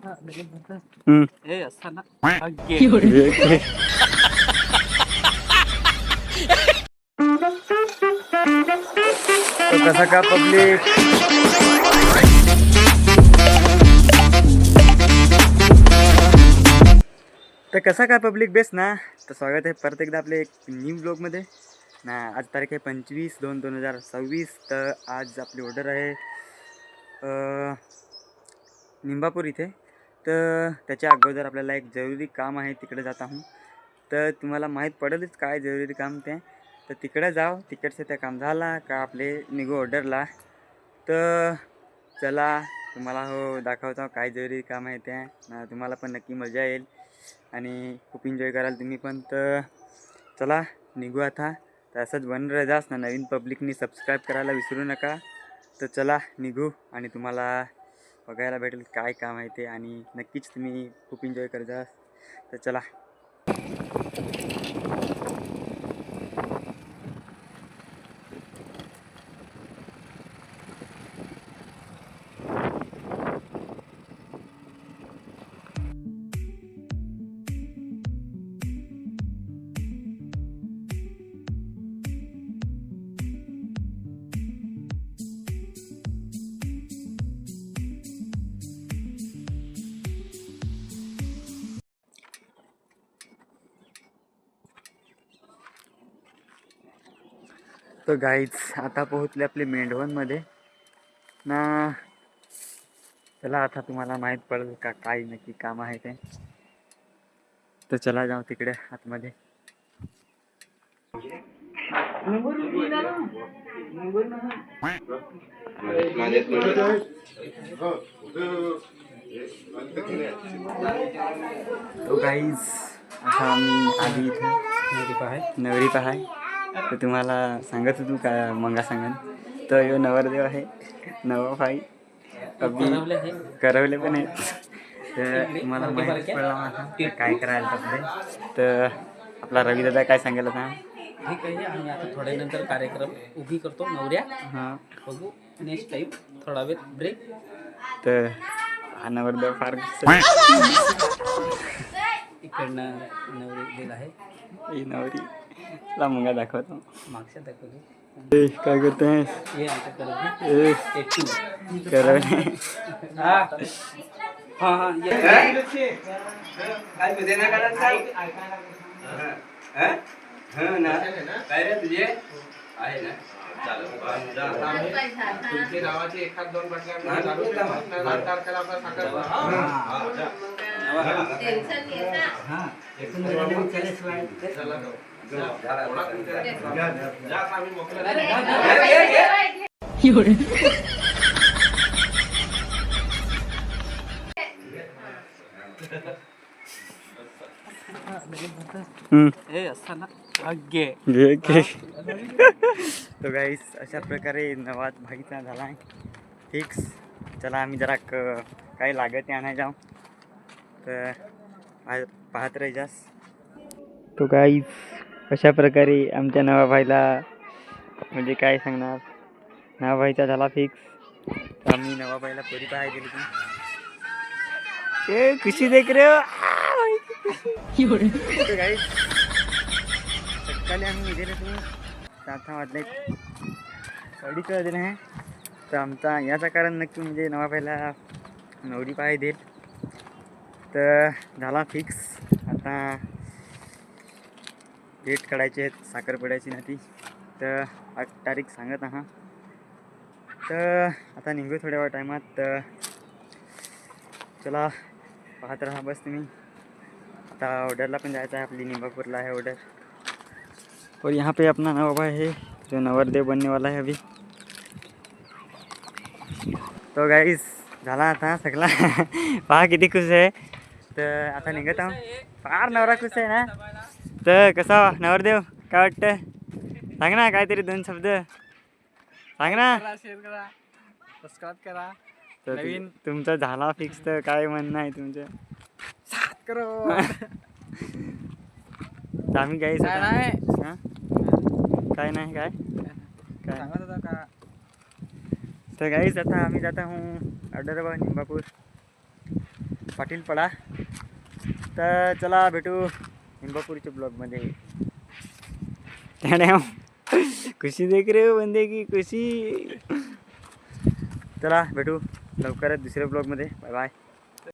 ए असं ना तो कसा का पब्लिक बेस्ट ना. तर स्वागत आहे परत एकदा आपले एक न्यू ब्लॉगमध्ये ना. आज तारीख आहे 25/2/2026. तर आज आपली ऑर्डर आहे निंबापूर इथे. तर त्याच्या अगोदर आपल्याला एक जरुरी काम आहे, तिकडे जात आहोत. तर तुम्हाला माहीत पडेलच काय जरुरी काम ते. तर तिकडे जाऊ, तिकडचे त्या काम झाला का आपले निघू ऑर्डरला. तर चला तुम्हाला हो दाखवतो काय जरुरी काम आहे ते. तुम्हाला पण नक्की मजा येईल आणि खूप एन्जॉय कराल तुम्ही पण. तर चला निघू आता. तर असंच बनत जास ना. नवीन पब्लिकनी सबस्क्राईब करायला विसरू नका. तर चला निघू आणि तुम्हाला बघायला भेटेल काय काम आहे ते आणि नक्कीच तुम्ही खूप एन्जॉय करता. तर चला. तर गाईज आता पोहोचले आपले मेंढवणमध्ये ना. चला आता तुम्हाला माहीत पडेल का काय नक्की काम आहे ते. तर चला जाऊ तिकडे आतमध्ये. तो गाईज आता आम्ही आधी इथं नवरी पहाय. तर तुम्हाला सांगत होतो का मंगा सांगन. तर यो नवरदेव आहे, नवाबाई अभी करवले पण आहेत. तर तुम्हाला माहिती पडला आता काय करायला आपले. तर आपला रवी दादा काय सांगायला होता. ठीक आहे. आम्ही आता थोड्या नंतर कार्यक्रम उभी करतो नवऱ्या. हां बघू नेक्स्ट टाइम थोडा वेळ ब्रेक. तर हा नवरदेव फार इकडनं नवरी दिला आहे. ही नवरी ला मुंगा दाखवतो. मागच्या दाखवतो. काय करते हे आमच्या करत करवले. हां हां काय रे तुझे आहे ना. तुमची नावाची एखाद दोन असं ना तो गाईस अशा प्रकारे नवाज भाईचा झाला आहे फिक्स. चला आम्ही जरा काही लागत आणाय जाऊ. तर पाहत राही जास. तो गाईस अशा प्रकारे आमच्या नवाभाईला म्हणजे काय सांगणार, नवाभाईचा झाला फिक्स. तर आम्ही नवाबाईला पोरी पाहाय गेली की खुशी देख रे. तो गाईस सकाळी आम्ही गेले तुम्ही 7 वाजले 2:30 वाजले आहे. तर आमचा याचं कारण नक्की म्हणजे नवाबाईला नवरी पाहाय देईल. तर झाला फिक्स. आता डेट काढायची आहेत साखरपुड्याची ना ती. तर 8 तारीख सांगत आहात. तर आता निघू थोड्या वेळ टायमात. तर चला पाहत राहा बस तुम्ही. आता ऑर्डरला पण जायचं आहे, आपली निंबापूरला आहे ऑर्डर. और यहाँ पे अपना नवाबा है जो नवरदेव बनने वाला है अभी. तो गाईस झाला आता सगळा. पहा किती खुश आहे. तर आता निघत आहो. फार नवरा खुश आहे ना. तर कसा नवरदेव काय वाटतं सांग ना, काहीतरी 2 शब्द सांग ना. सबस्क्राईब करा. तर तुमचं झाला फिक्स. तर काय म्हणणं आहे तुमचं. 7 करो. आम्ही गाईस काय नाही. काय नाही काय काय सांगत होता का. तर गाईस आता आम्ही जाता हूँ ऑर्डर बा निंबापूर. पाटील पडा. तर चला भेटू इंबापुरीच्या ब्लॉगमध्ये. खुशी देख रे हो बंदे की खुशी. चला भेटू लवकरच दुसऱ्या ब्लॉगमध्ये. Bye bye.